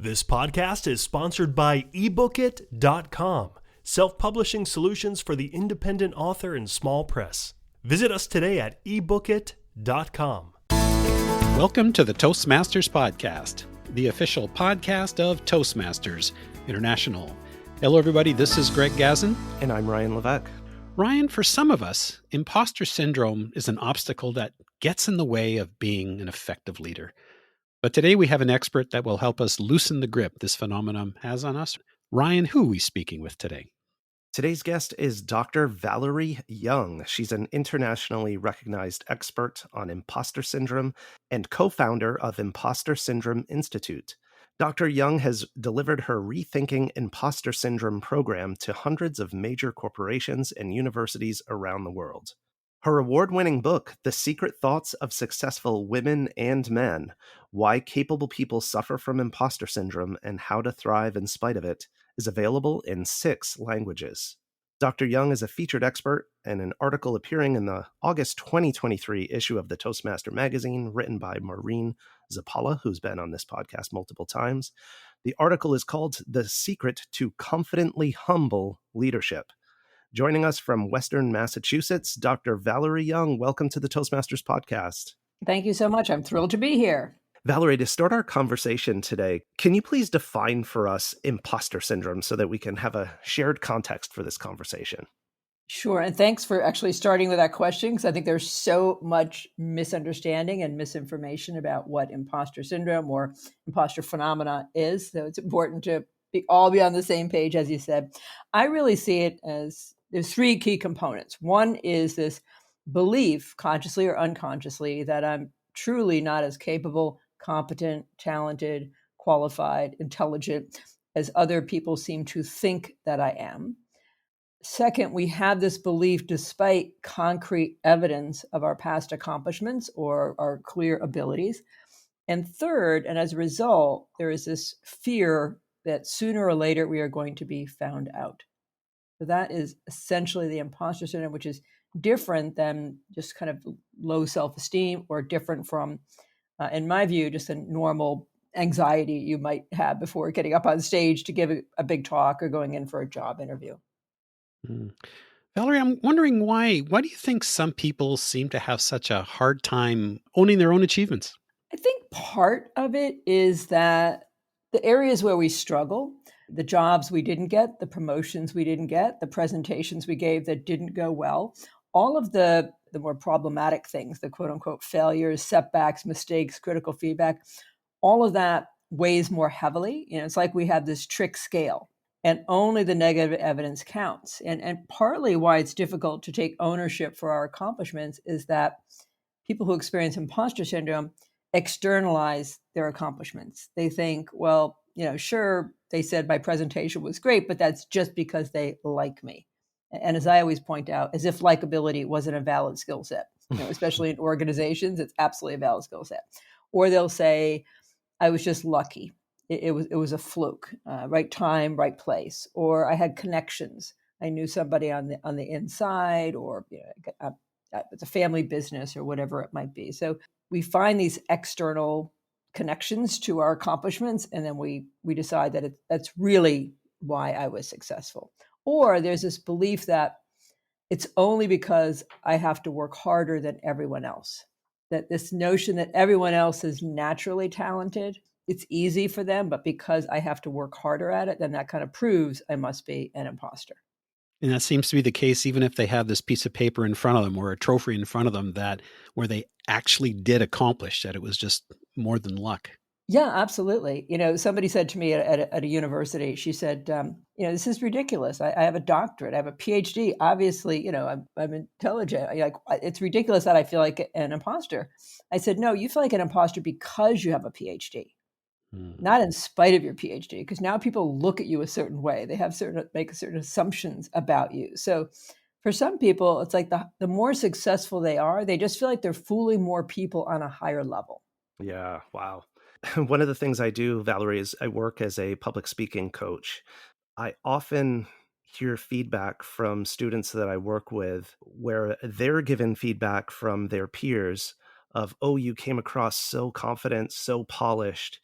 This podcast is sponsored by ebookit.com, self-publishing solutions for the independent author and small press. Visit us today at ebookit.com. Welcome to the Toastmasters podcast, the official podcast of Toastmasters International. Hello, everybody. This is Greg Gazin. And I'm Ryan Levesque. Ryan, for some of us, imposter syndrome is an obstacle that gets in the way of being an effective leader. But today we have an expert that will help us loosen the grip this phenomenon has on us. Ryan, who are we speaking with today? Today's guest is Dr. Valerie Young. She's an internationally recognized expert on imposter syndrome and co-founder of Imposter Syndrome Institute. Dr. Young has delivered her Rethinking Imposter Syndrome program to hundreds of major corporations and universities around the world. Her award-winning book, The Secret Thoughts of Successful Women and Men, Why Capable People Suffer from Imposter Syndrome and How to Thrive in Spite of It, is available in 6 languages. Dr. Young is a featured expert, and an article appearing in the August 2023 issue of the Toastmaster magazine, written by Maureen Zappala, who's been on this podcast multiple times. The article is called The Secret to Confidently Humble Leadership. Joining us from Western Massachusetts, Dr. Valerie Young. Welcome to the Toastmasters podcast. Thank you so much. I'm thrilled to be here. Valerie, to start our conversation today, can you please define for us imposter syndrome so that we can have a shared context for this conversation? Sure. And thanks for actually starting with that question, because I think there's so much misunderstanding and misinformation about what imposter syndrome or imposter phenomena is. So it's important to all be on the same page, as you said. I really see it as there's 3 key components. One is this belief, consciously or unconsciously, that I'm truly not as capable, competent, talented, qualified, intelligent as other people seem to think that I am. Second, we have this belief despite concrete evidence of our past accomplishments or our clear abilities. And third, and as a result, there is this fear that sooner or later we are going to be found out. So that is essentially the imposter syndrome, which is different than just kind of low self-esteem or different from, in my view, just a normal anxiety you might have before getting up on stage to give a big talk or going in for a job interview. Valerie, I'm wondering why do you think some people seem to have such a hard time owning their own achievements? I think part of it is that the areas where we struggle, the jobs we didn't get, the promotions we didn't get, the presentations we gave that didn't go well, all of the more problematic things, the quote unquote failures, setbacks, mistakes, critical feedback, all of that weighs more heavily. It's like we have this trick scale and only the negative evidence counts. And partly why it's difficult to take ownership for our accomplishments is that people who experience imposter syndrome externalize their accomplishments. They think, well, sure, they said my presentation was great, but that's just because they like me. And as I always point out, as if likability wasn't a valid skill set, especially in organizations, it's absolutely a valid skill set. Or they'll say, I was just lucky. It was a fluke, right time, right place. Or I had connections. I knew somebody on the inside, or it's a family business or whatever it might be. So we find these external connections to our accomplishments, and then we decide that that's really why I was successful. Or there's this belief that it's only because I have to work harder than everyone else. That this notion that everyone else is naturally talented, it's easy for them, but because I have to work harder at it, then that kind of proves I must be an imposter. And that seems to be the case even if they have this piece of paper in front of them or a trophy in front of them where they actually did accomplish that. It was just more than luck. Yeah, absolutely. Somebody said to me at a university, she said, this is ridiculous. I have a doctorate. I have a PhD. Obviously, I'm intelligent. It's ridiculous that I feel like an imposter. I said, no, you feel like an imposter because you have a PhD. Not in spite of your PhD, because now people look at you a certain way. They make certain assumptions about you. So for some people, it's like the more successful they are, they just feel like they're fooling more people on a higher level. Yeah, wow. One of the things I do, Valerie, is I work as a public speaking coach. I often hear feedback from students that I work with where they're given feedback from their peers of, oh, you came across so confident, so polished.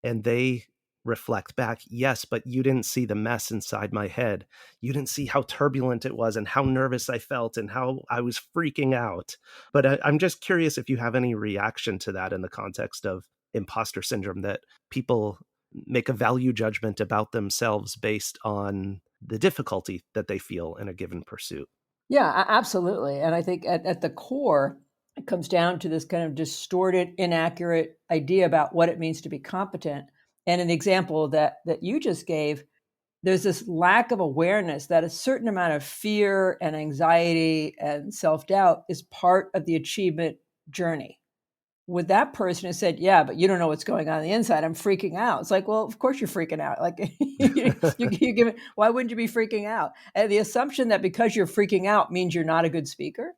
And they reflect back, yes, but you didn't see the mess inside my head. You didn't see how turbulent it was and how nervous I felt and how I was freaking out. But I'm just curious if you have any reaction to that in the context of imposter syndrome, that people make a value judgment about themselves based on the difficulty that they feel in a given pursuit. Yeah, absolutely. And I think at the core, it comes down to this kind of distorted, inaccurate idea about what it means to be competent. And an example that you just gave, there's this lack of awareness that a certain amount of fear and anxiety and self-doubt is part of the achievement journey. Would that person have said, yeah, but you don't know what's going on the inside, I'm freaking out. It's like, well, of course you're freaking out. Like, you give it, why wouldn't you be freaking out? And the assumption that because you're freaking out means you're not a good speaker.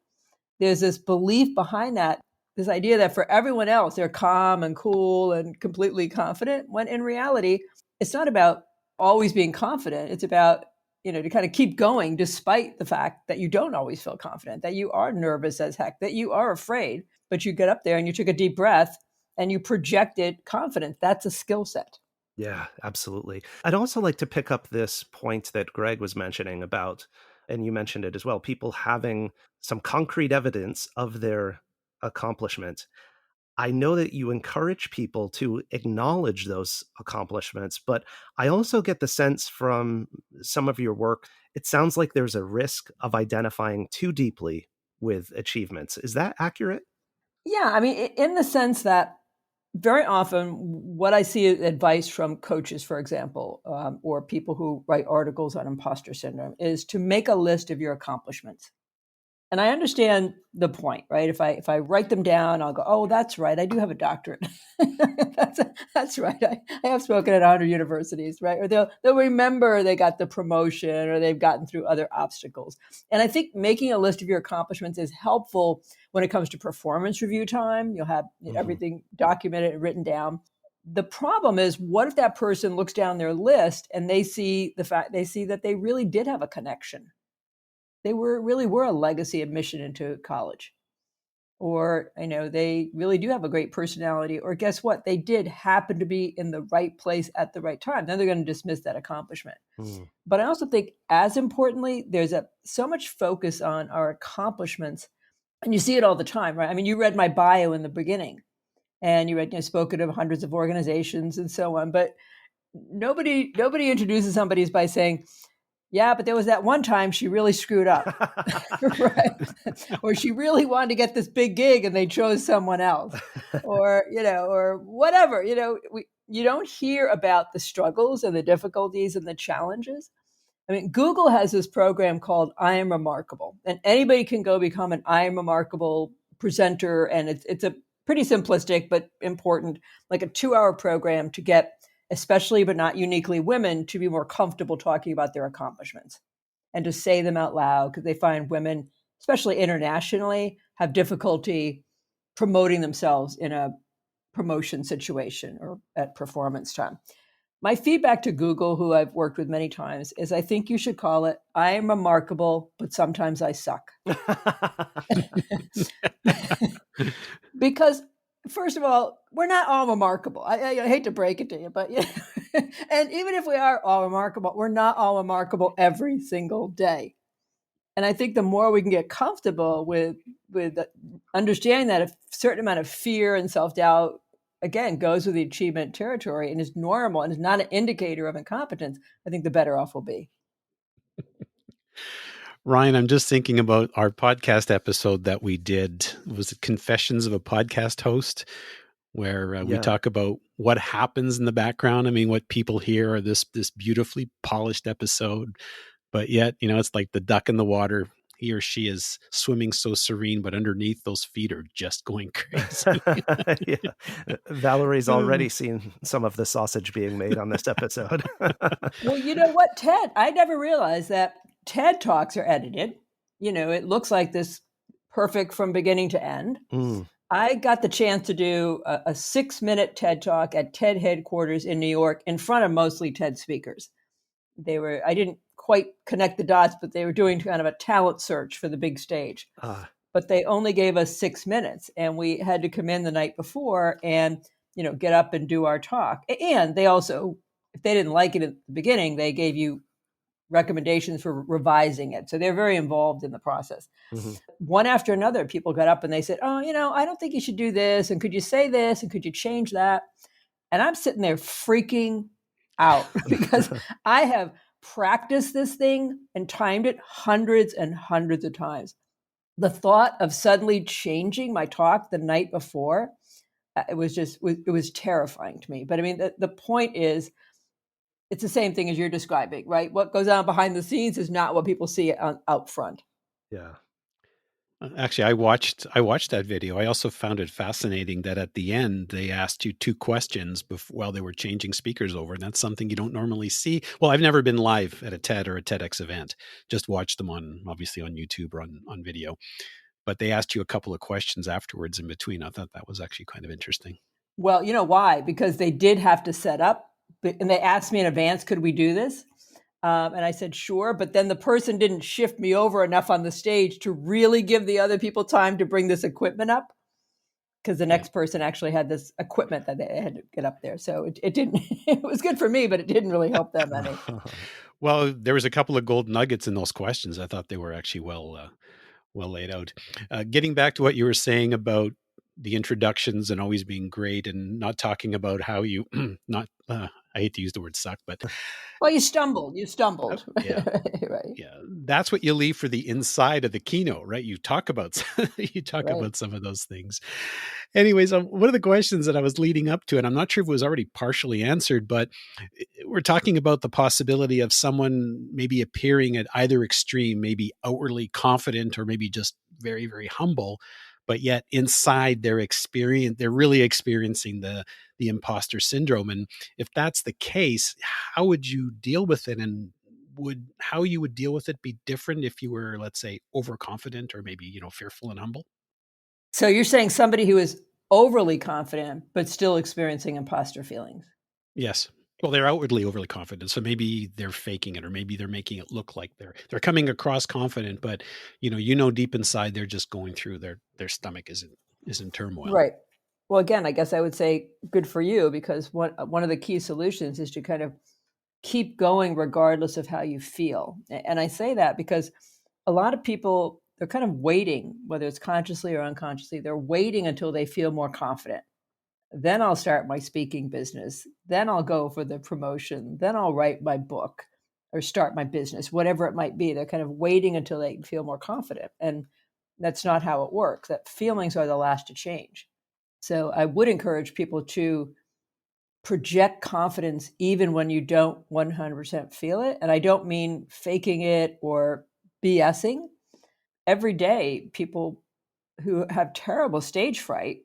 There's this belief behind that, this idea that for everyone else, they're calm and cool and completely confident, when in reality, it's not about always being confident. It's about, to kind of keep going despite the fact that you don't always feel confident, that you are nervous as heck, that you are afraid, but you get up there and you took a deep breath and you projected confidence. That's a skill set. Yeah, absolutely. I'd also like to pick up this point that Greg was mentioning about, and you mentioned it as well, people having some concrete evidence of their accomplishment. I know that you encourage people to acknowledge those accomplishments, but I also get the sense from some of your work, it sounds like there's a risk of identifying too deeply with achievements. Is that accurate? Yeah, I mean, in the sense that very often what I see advice from coaches, for example, or people who write articles on imposter syndrome, is to make a list of your accomplishments. And I understand the point, right? If I write them down, I'll go, oh, that's right, I do have a doctorate. that's right. I have spoken at 100 universities, right? Or they'll remember they got the promotion or they've gotten through other obstacles. And I think making a list of your accomplishments is helpful when it comes to performance review time. You'll have everything documented and written down. The problem is, what if that person looks down their list and they see that they really did have a connection? They really were a legacy admission into college, or they really do have a great personality, or guess what, they did happen to be in the right place at the right time. Then they're going to dismiss that accomplishment. But I also think, as importantly, there's so much focus on our accomplishments, and you see it all the time, right? I mean, you read my bio in the beginning, and you read, spoken to hundreds of organizations and so on, but nobody introduces somebody by saying, yeah, but there was that one time she really screwed up, right? Or she really wanted to get this big gig and they chose someone else, or whatever. You don't hear about the struggles and the difficulties and the challenges. I mean, Google has this program called I Am Remarkable, and anybody can go become an I Am Remarkable presenter, and it's a pretty simplistic but important, like a 2-hour program to get, especially but not uniquely women, to be more comfortable talking about their accomplishments and to say them out loud, because they find women, especially internationally, have difficulty promoting themselves in a promotion situation or at performance time. My feedback to Google, who I've worked with many times, is I think you should call it, I am remarkable, but sometimes I suck. Because first of all, we're not all remarkable. I hate to break it to you, but and even if we are all remarkable, we're not all remarkable every single day. And I think the more we can get comfortable with understanding that a certain amount of fear and self-doubt, again, goes with the achievement territory and is normal and is not an indicator of incompetence, I think the better off we'll be. Ryan, I'm just thinking about our podcast episode that we did. Was it Confessions of a Podcast Host? Where we talk about what happens in the background. I mean, what people hear are this beautifully polished episode, but yet, it's like the duck in the water. He or she is swimming so serene, but underneath, those feet are just going crazy. Yeah. Valerie's already seen some of the sausage being made on this episode. Well, you know what, Ted? I never realized that TED Talks are edited. It looks like this perfect from beginning to end. I got the chance to do a 6-minute TED Talk at TED headquarters in New York in front of mostly TED speakers. I didn't quite connect the dots, but they were doing kind of a talent search for the big stage. But they only gave us 6 minutes, and we had to come in the night before and, get up and do our talk. And they also if they didn't like it at the beginning, they gave you recommendations for revising it. So they're very involved in the process. Mm-hmm. One after another, people got up and they said, oh, I don't think you should do this. And could you say this? And could you change that? And I'm sitting there freaking out because I have practiced this thing and timed it hundreds and hundreds of times. The thought of suddenly changing my talk the night before, it was terrifying to me. But I mean, the point is, it's the same thing as you're describing, right? What goes on behind the scenes is not what people see out front. Yeah. Actually, I watched that video. I also found it fascinating that at the end they asked you two questions while they were changing speakers over, and that's something you don't normally see. Well, I've never been live at a TED or a TEDx event; just watched them obviously on YouTube or on video. But they asked you a couple of questions afterwards in between. I thought that was actually kind of interesting. Well, you know why? Because they did have to set up, and they asked me in advance, could we do this? And I said, sure. But then the person didn't shift me over enough on the stage to really give the other people time to bring this equipment up. Because the next person actually had this equipment that they had to get up there. So it didn't, it was good for me, but it didn't really help them any. Well, there was a couple of gold nuggets in those questions. I thought they were actually well laid out. Getting back to what you were saying about the introductions and always being great and not talking about how you I hate to use the word suck, but well, you stumbled. Yeah. Right. Yeah. That's what you leave for the inside of the keynote, right? You talk about about some of those things. Anyways, one of the questions that I was leading up to, and I'm not sure if it was already partially answered, but we're talking about the possibility of someone maybe appearing at either extreme, maybe outwardly confident or maybe just very, very humble, but yet inside they're really experiencing the imposter syndrome. And if that's the case, how would you deal with it? And how you would deal with it be different if you were, let's say, overconfident or maybe, fearful and humble? So you're saying somebody who is overly confident, but still experiencing imposter feelings? Yes. Well, they're outwardly overly confident, so maybe they're faking it, or maybe they're making it look like they're coming across confident, but deep inside they're just going through their stomach is in turmoil. Right. Well, again, I guess I would say good for you, because one of the key solutions is to kind of keep going regardless of how you feel. And I say that because a lot of people, they're kind of waiting, whether it's consciously or unconsciously, they're waiting until they feel more confident. Then I'll start my speaking business. Then I'll go for the promotion. Then I'll write my book or start my business, whatever it might be. They're kind of waiting until they feel more confident. And that's not how it works. That feelings are the last to change. So I would encourage people to project confidence even when you don't 100% feel it. And I don't mean faking it or BSing. Every day, people who have terrible stage fright,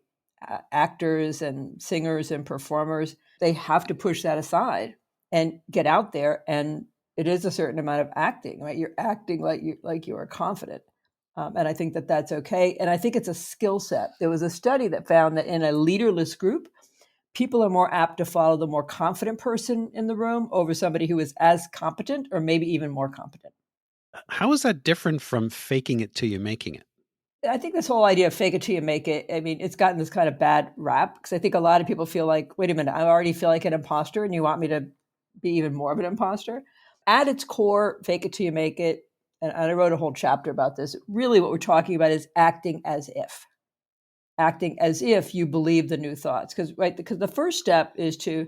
actors and singers and performers, they have to push that aside and get out there. And it is a certain amount of acting, right? You're acting like you are confident. And I think that that's okay. And I think it's a skill set. There was a study that found that in a leaderless group, people are more apt to follow the more confident person in the room over somebody who is as competent or maybe even more competent. How is that different from faking it till you making it? I think this whole idea of fake it till you make it, I mean, it's gotten this kind of bad rap because I think a lot of people feel like, wait a minute, I already feel like an imposter and you want me to be even more of an imposter. At its core, fake it till you make it. And I wrote a whole chapter about this. Really what we're talking about is acting as if you believe the new thoughts. Because the first step is to,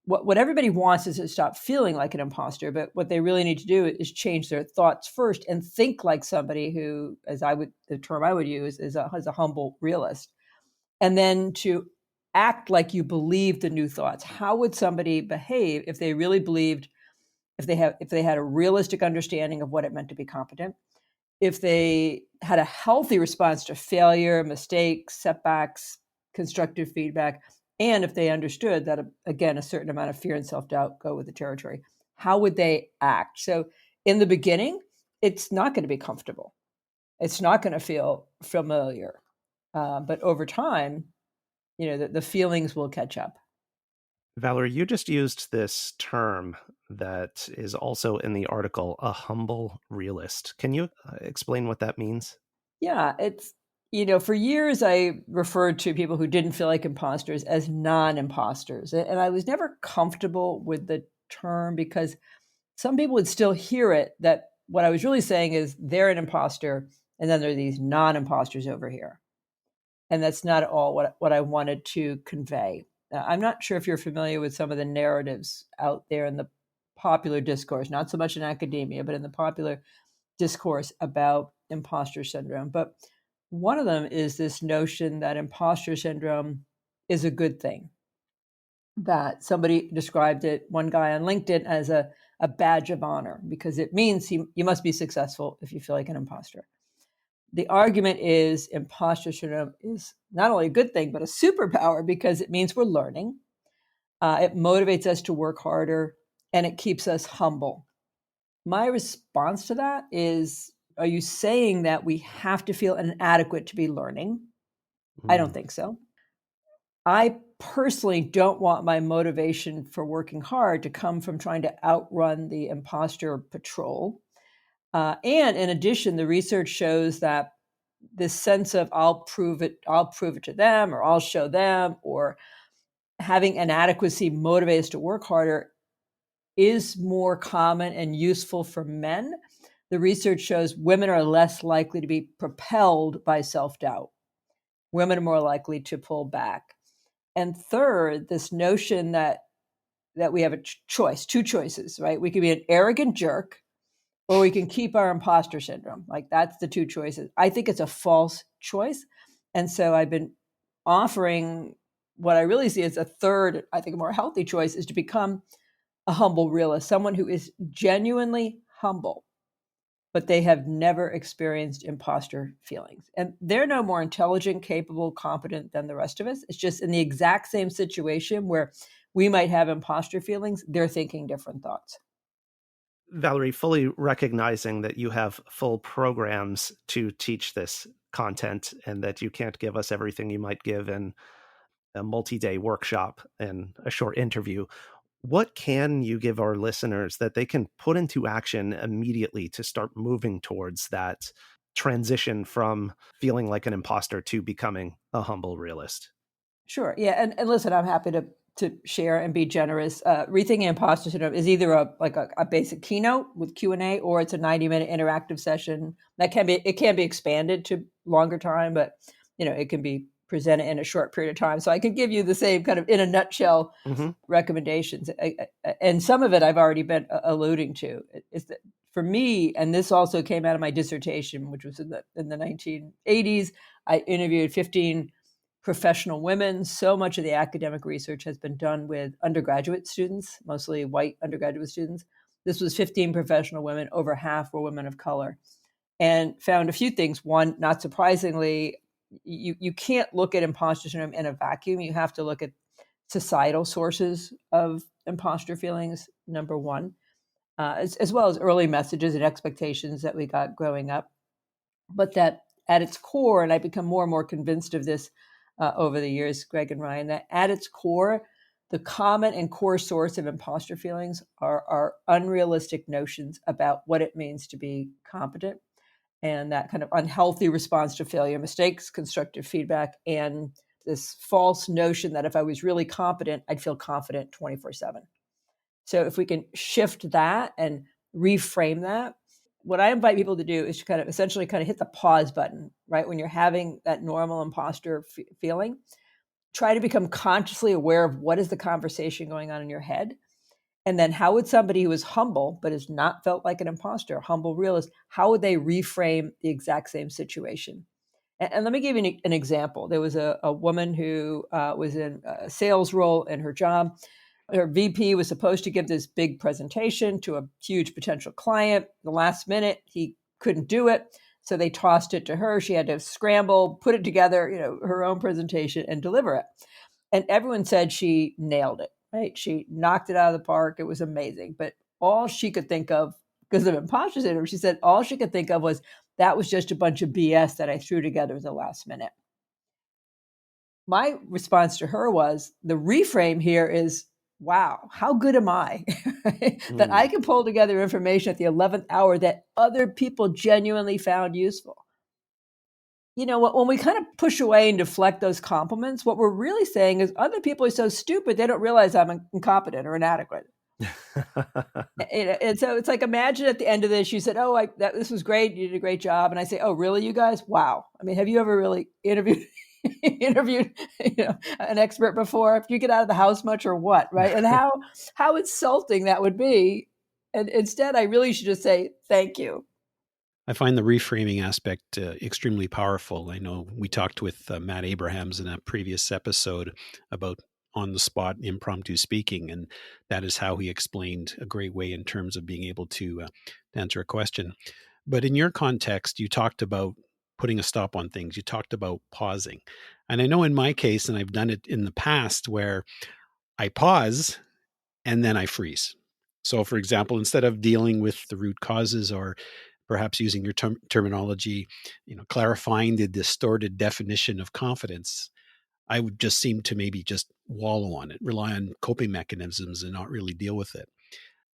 what everybody wants is to stop feeling like an imposter, but what they really need to do is change their thoughts first and think like somebody who, the term I would use is a humble realist. And then to act like you believe the new thoughts. How would somebody behave if they really believed, if they had a realistic understanding of what it meant to be competent, if they had a healthy response to failure, mistakes, setbacks, constructive feedback, and if they understood that, again, a certain amount of fear and self-doubt go with the territory, how would they act? So in the beginning, it's not going to be comfortable. It's not going to feel familiar. But over time, the feelings will catch up. Valerie, you just used this term that is also in the article, a humble realist. Can you explain what that means? Yeah, it's, for years I referred to people who didn't feel like imposters as non-imposters. And I was never comfortable with the term because some people would still hear it, that what I was really saying is they're an imposter and then there are these non-imposters over here. And that's not at all what I wanted to convey. I'm not sure if you're familiar with some of the narratives out there in the popular discourse, not so much in academia, but in the popular discourse about imposter syndrome. But one of them is this notion that imposter syndrome is a good thing. That somebody described it, one guy on LinkedIn, as a badge of honor because it means you must be successful if you feel like an imposter. The argument is imposter syndrome is not only a good thing, but a superpower because it means we're learning. It motivates us to work harder and it keeps us humble. My response to that is, are you saying that we have to feel inadequate to be learning? I don't think so. I personally don't want my motivation for working hard to come from trying to outrun the imposter patrol. And in addition, the research shows that this sense of I'll prove it to them, or I'll show them, or having inadequacy motivate us to work harder is more common and useful for men. The research shows women are less likely to be propelled by self-doubt. Women are more likely to pull back. And third, this notion that we have a choice, two choices, right? We could be an arrogant jerk or we can keep our imposter syndrome. Like that's the two choices. I think it's a false choice. And so I've been offering what I really see as a third, I think a more healthy choice is to become a humble realist, someone who is genuinely humble, but they have never experienced imposter feelings. And they're no more intelligent, capable, competent than the rest of us. It's just in the exact same situation where we might have imposter feelings, they're thinking different thoughts. Valerie, fully recognizing that you have full programs to teach this content and that you can't give us everything you might give in a multi-day workshop and a short interview, what can you give our listeners that they can put into action immediately to start moving towards that transition from feeling like an imposter to becoming a humble realist? Sure. Yeah. And listen, I'm happy to share and be generous. Rethinking Imposter Syndrome is either a basic keynote with Q&A, or it's a 90-minute interactive session that can be expanded to longer time, but it can be presented in a short period of time. So I could give you the same kind of in a nutshell recommendations. And some of it I've already been alluding to. Is that for me, and this also came out of my dissertation, which was in the 1980s, I interviewed 15 professional women. So much of the academic research has been done with undergraduate students, mostly white undergraduate students. This was 15 professional women, over half were women of color, and found a few things. One, not surprisingly, you can't look at imposter syndrome in a vacuum. You have to look at societal sources of imposter feelings, number one, as well as early messages and expectations that we got growing up. But that at its core, and I become more and more convinced of this over the years, Greg and Ryan, that at its core, the common and core source of imposter feelings are unrealistic notions about what it means to be competent, and that kind of unhealthy response to failure, mistakes, constructive feedback, and this false notion that if I was really competent, I'd feel confident 24/7. So if we can shift that and reframe that, what I invite people to do is to kind of essentially hit the pause button, right? When you're having that normal imposter feeling, try to become consciously aware of what is the conversation going on in your head. And then how would somebody who is humble, but has not felt like an imposter, a humble realist, how would they reframe the exact same situation? And let me give you an example. There was a woman who was in a sales role in her job. Her VP was supposed to give this big presentation to a huge potential client. The last minute, he couldn't do it. So they tossed it to her. She had to scramble, put it together, her own presentation and deliver it. And everyone said she nailed it, right? She knocked it out of the park. It was amazing. But all she could think of, because of imposter syndrome, she said all she could think of was, that was just a bunch of BS that I threw together at the last minute. My response to her was, the reframe here is, wow, how good am I that I can pull together information at the 11th hour that other people genuinely found useful. When we kind of push away and deflect those compliments, what we're really saying is other people are so stupid, they don't realize I'm incompetent or inadequate. And so it's like, imagine at the end of this, you said, "Oh, this was great. You did a great job." And I say, "Oh, really, you guys? Wow. I mean, have you ever really interviewed interviewed an expert before? If you get out of the house much or what, right? And how insulting that would be. And instead, I really should just say thank you." I find the reframing aspect extremely powerful. I know we talked with Matt Abrahams in a previous episode about on the spot impromptu speaking, and that is how he explained a great way in terms of being able to answer a question. But in your context, you talked about putting a stop on things. You talked about pausing. And I know in my case, and I've done it in the past, where I pause and then I freeze. So, for example, instead of dealing with the root causes or perhaps using your terminology, clarifying the distorted definition of confidence, I would just seem to maybe just wallow on it, rely on coping mechanisms and not really deal with it.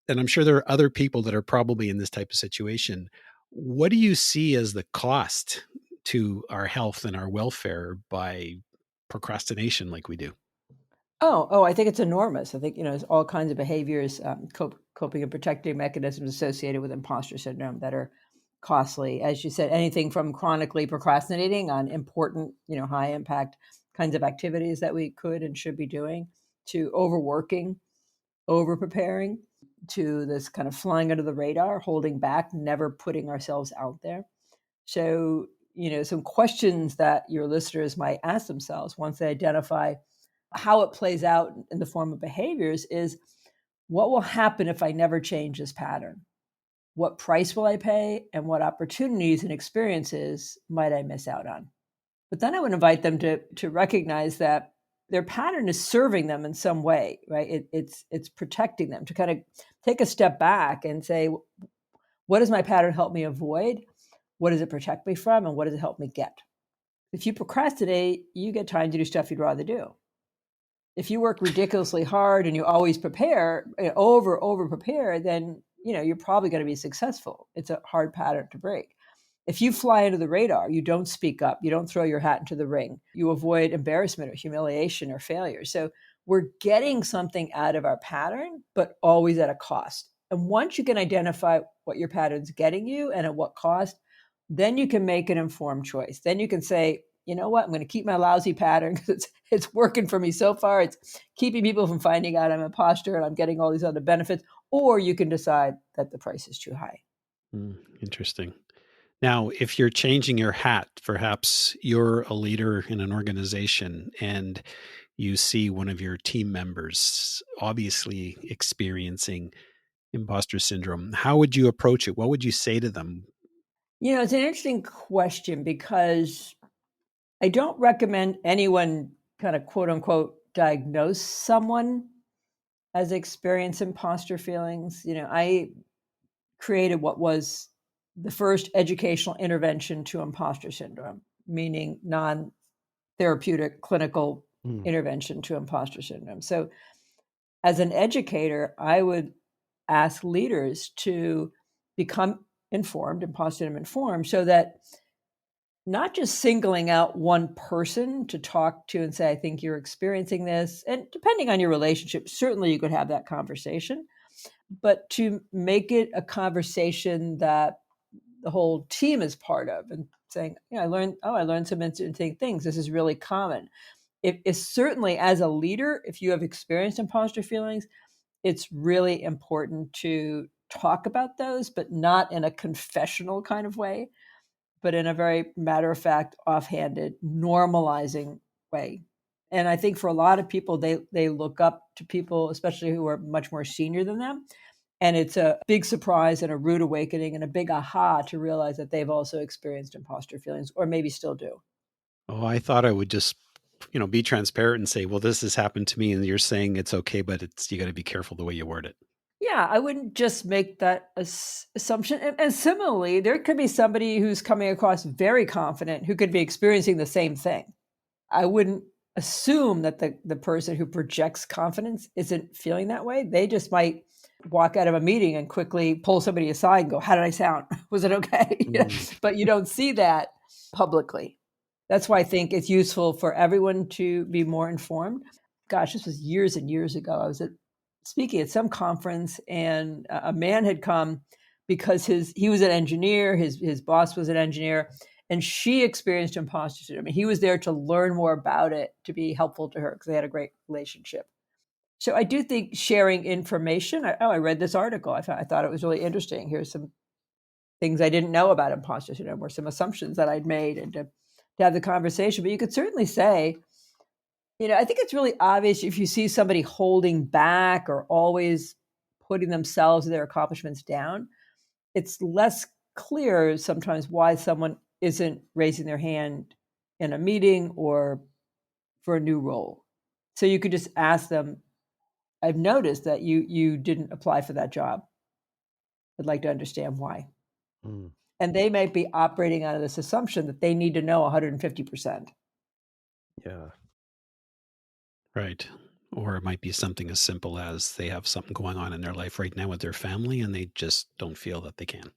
And I'm sure there are other people that are probably in this type of situation. What do you see as the cost to our health and our welfare by procrastination like we do? Oh, I think it's enormous. I think, there's all kinds of behaviors, coping and protecting mechanisms associated with imposter syndrome that are costly. As you said, anything from chronically procrastinating on important, high impact kinds of activities that we could and should be doing, to overworking, over preparing, to this kind of flying under the radar, holding back, never putting ourselves out there. So, some questions that your listeners might ask themselves once they identify how it plays out in the form of behaviors is, what will happen if I never change this pattern? What price will I pay? And what opportunities and experiences might I miss out on? But then I would invite them to recognize that their pattern is serving them in some way, right? It's protecting them, to kind of take a step back and say, what does my pattern help me avoid? What does it protect me from? And what does it help me get? If you procrastinate, you get time to do stuff you'd rather do. If you work ridiculously hard and you always prepare, over prepare, then you're probably going to be successful. It's a hard pattern to break. If you fly under the radar, you don't speak up, you don't throw your hat into the ring, you avoid embarrassment or humiliation or failure. So we're getting something out of our pattern, but always at a cost. And once you can identify what your pattern's getting you and at what cost, then you can make an informed choice. Then you can say, you know what, I'm going to keep my lousy pattern because it's working for me so far. It's keeping people from finding out I'm an imposter and I'm getting all these other benefits. Or you can decide that the price is too high. Interesting. Now, if you're changing your hat, perhaps you're a leader in an organization and you see one of your team members obviously experiencing imposter syndrome, how would you approach it? What would you say to them? It's an interesting question, because I don't recommend anyone kind of quote unquote diagnose someone as experiencing imposter feelings. I created what was the first educational intervention to imposter syndrome, meaning non-therapeutic clinical intervention to imposter syndrome. So as an educator, I would ask leaders to become informed, imposter syndrome informed, so that not just singling out one person to talk to and say, I think you're experiencing this. And depending on your relationship, certainly you could have that conversation, but to make it a conversation that the whole team is part of, and saying, I learned some interesting things. This is really common. It's certainly, as a leader, if you have experienced imposter feelings, it's really important to talk about those, but not in a confessional kind of way, but in a very matter-of-fact, offhanded, normalizing way. And I think for a lot of people, they look up to people, especially who are much more senior than them. And it's a big surprise and a rude awakening and a big aha to realize that they've also experienced imposter feelings, or maybe still do. Oh, I thought I would just, be transparent and say, well, this has happened to me. And you're saying it's okay, but you got to be careful the way you word it. Yeah, I wouldn't just make that assumption. And similarly, there could be somebody who's coming across very confident who could be experiencing the same thing. I wouldn't assume that the person who projects confidence isn't feeling that way. They just might walk out of a meeting and quickly pull somebody aside and go, how did I sound? Was it okay? But you don't see that publicly. That's why I think it's useful for everyone to be more informed. Gosh, this was years and years ago. I was at speaking at some conference, and a man had come because he was an engineer, his boss was an engineer, and she experienced imposter syndrome. He was there to learn more about it, to be helpful to her because they had a great relationship. So I do think sharing information. I read this article. I thought it was really interesting. Here's some things I didn't know about imposter syndrome, or some assumptions that I'd made, and to have the conversation. But you could certainly say, I think it's really obvious if you see somebody holding back or always putting themselves and their accomplishments down. It's less clear sometimes why someone isn't raising their hand in a meeting or for a new role. So you could just ask them, I've noticed that you didn't apply for that job. I'd like to understand why. Mm. And they might be operating out of this assumption that they need to know 150%. Yeah. Right. Or it might be something as simple as they have something going on in their life right now with their family and they just don't feel that they can.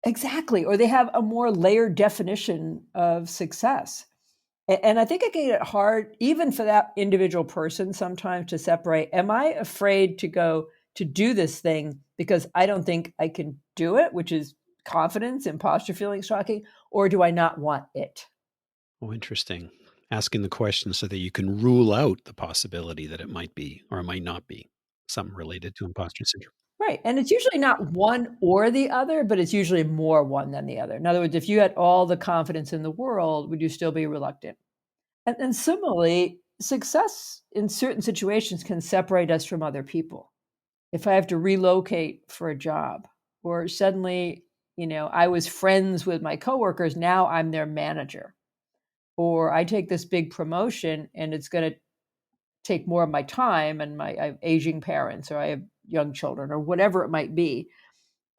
Exactly. Or they have a more layered definition of success. And I think it can get hard, even for that individual person, sometimes to separate. Am I afraid to go to do this thing because I don't think I can do it, which is confidence, imposter feeling shocking, or do I not want it? Oh, interesting. Asking the question so that you can rule out the possibility that it might be or it might not be something related to imposter syndrome. Right. And it's usually not one or the other, but it's usually more one than the other. In other words, if you had all the confidence in the world, would you still be reluctant? And similarly, success in certain situations can separate us from other people. If I have to relocate for a job, or suddenly, I was friends with my coworkers, now I'm their manager, or I take this big promotion and it's going to take more of my time, and I have aging parents, or I have young children, or whatever it might be.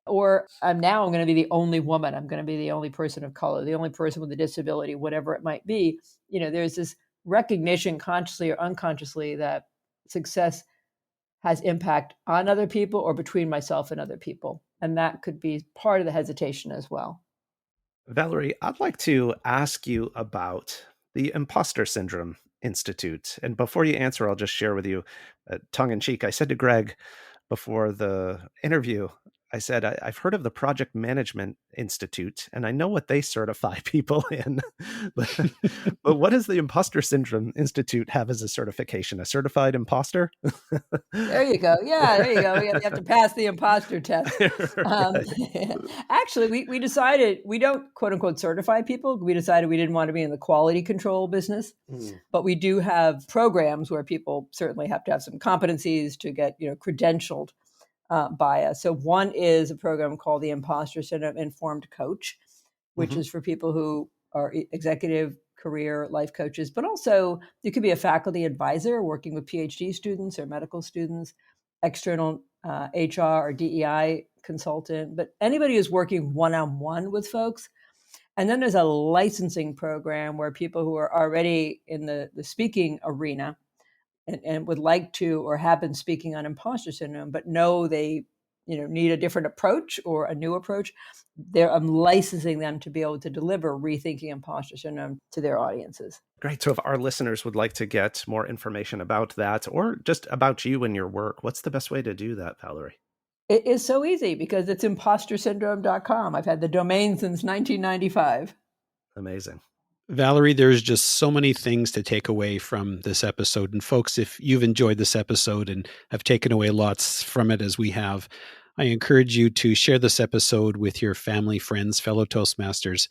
Or I'm going to be the only woman. I'm going to be the only person of color, the only person with a disability, whatever it might be. There's this recognition, consciously or unconsciously, that success has impact on other people or between myself and other people. And that could be part of the hesitation as well. Valerie, I'd like to ask you about the Imposter Syndrome Institute. And before you answer, I'll just share with you, tongue in cheek, I said to Greg before the interview, I said, I've heard of the Project Management Institute, and I know what they certify people in. but what does the Imposter Syndrome Institute have as a certification? A certified imposter? There you go. Yeah, there you go. You have to pass the imposter test. Actually, we decided we don't, quote unquote, certify people. We decided we didn't want to be in the quality control business. But we do have programs where people certainly have to have some competencies to get credentialed by us. So one is a program called the Imposter Syndrome Informed Coach, which is for people who are executive, career, life coaches, but also you could be a faculty advisor working with PhD students or medical students, external HR or DEI consultant, but anybody who's working one-on-one with folks. And then there's a licensing program where people who are already in the speaking arena and would like to or have been speaking on imposter syndrome, but know they need a different approach or a new approach, I'm licensing them to be able to deliver Rethinking Imposter Syndrome to their audiences. Great. So if our listeners would like to get more information about that or just about you and your work, what's the best way to do that, Valerie? It is so easy because it's impostersyndrome.com. I've had the domain since 1995. Amazing. Valerie, there's just so many things to take away from this episode. And folks, if you've enjoyed this episode and have taken away lots from it as we have, I encourage you to share this episode with your family, friends, fellow Toastmasters.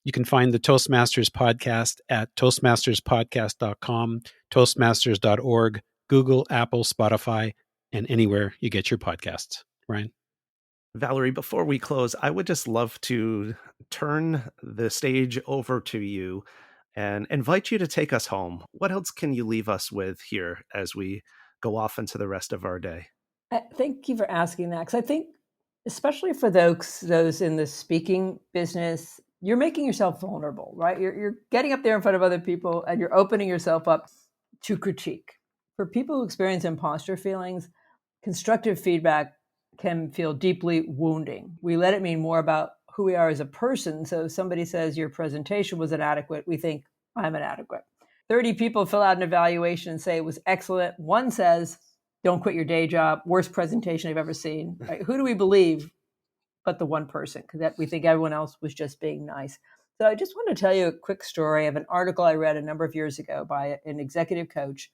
You can find the Toastmasters podcast at toastmasterspodcast.com, toastmasters.org, Google, Apple, Spotify, and anywhere you get your podcasts. Ryan? Valerie, before we close, I would just love to turn the stage over to you and invite you to take us home. What else can you leave us with here as we go off into the rest of our day? Thank you for asking that, because I think, especially for those in the speaking business, you're making yourself vulnerable, right? You're getting up there in front of other people and you're opening yourself up to critique. For people who experience imposter feelings, constructive feedback can feel deeply wounding. We let it mean more about who we are as a person. So if somebody says your presentation was inadequate, we think I'm inadequate. 30 people fill out an evaluation and say it was excellent. One says don't quit your day job, worst presentation I've ever seen. Right? Who do we believe but the one person? Because we think everyone else was just being nice. So I just want to tell you a quick story of an article I read a number of years ago by an executive coach,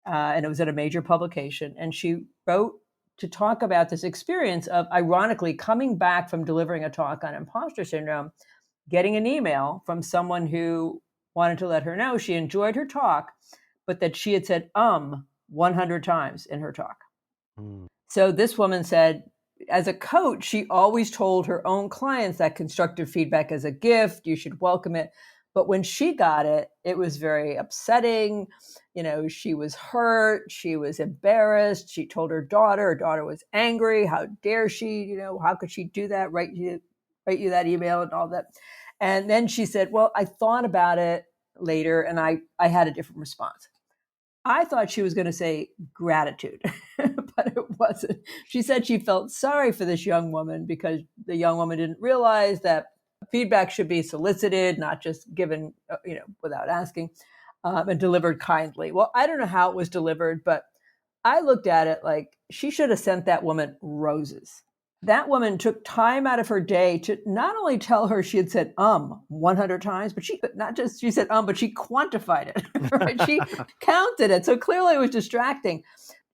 and it was at a major publication. And she wrote to talk about this experience of, ironically, coming back from delivering a talk on imposter syndrome, getting an email from someone who wanted to let her know she enjoyed her talk, but that she had said 100 times in her talk. So this woman said, as a coach, she always told her own clients that constructive feedback is a gift, you should welcome it. But when she got it, it was very upsetting. She was hurt. She was embarrassed. She told her daughter was angry. How dare she, how could she do that? Write you that email and all that. And then she said, well, I thought about it later and I had a different response. I thought she was going to say gratitude, but it wasn't. She said she felt sorry for this young woman because the young woman didn't realize that feedback should be solicited, not just given, without asking, and delivered kindly. Well, I don't know how it was delivered, but I looked at it like she should have sent that woman roses. That woman took time out of her day to not only tell her she had said 100 times, but she said but she quantified it, right? She counted it. So clearly it was distracting.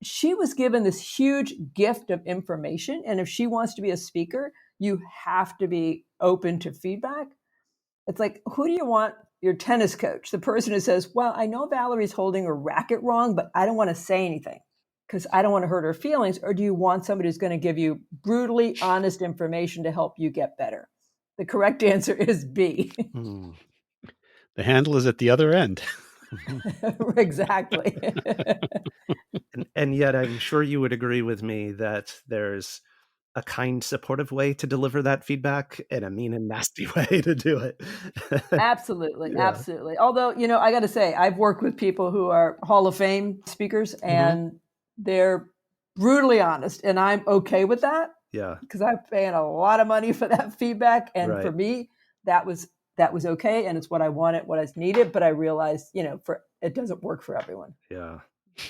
She was given this huge gift of information. And if she wants to be a speaker, you have to be open to feedback. It's like, who do you want? Your tennis coach, the person who says, well, I know Valerie's holding her racket wrong, but I don't want to say anything because I don't want to hurt her feelings? Or do you want somebody who's going to give you brutally honest information to help you get better? The correct answer is B. The handle is at the other end. Exactly. And yet I'm sure you would agree with me that there's a kind, supportive way to deliver that feedback and a mean and nasty way to do it. Absolutely. Yeah. Absolutely. Although, I got to say, I've worked with people who are Hall of Fame speakers and they're brutally honest, and I'm okay with that. Yeah. Because I'm paying a lot of money for that feedback. And for me, that was okay. And it's what I wanted, what I needed. But I realized, it doesn't work for everyone. Yeah.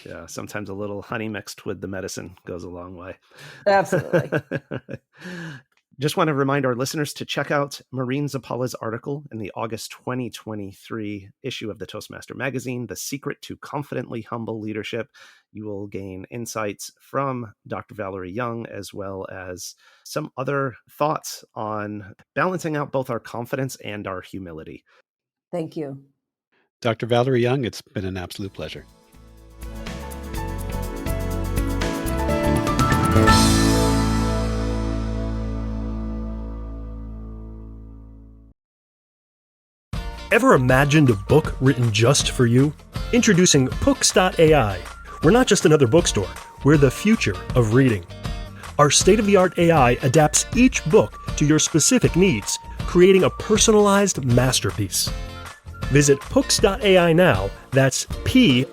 Yeah. Sometimes a little honey mixed with the medicine goes a long way. Absolutely. Just want to remind our listeners to check out Maureen Zappala's article in the August 2023 issue of the Toastmaster magazine, The Secret to Confidently Humble Leadership. You will gain insights from Dr. Valerie Young, as well as some other thoughts on balancing out both our confidence and our humility. Thank you. Dr. Valerie Young, it's been an absolute pleasure. Ever imagined a book written just for you? Introducing Books.ai. We're not just another bookstore, we're the future of reading. Our state-of-the-art AI adapts each book to your specific needs, creating a personalized masterpiece. Visit Books.ai now, that's POOKS.ai,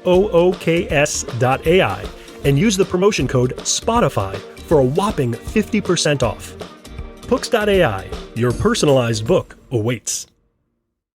and use the promotion code SPOTIFY for a whopping 50% off. Books.ai, your personalized book awaits.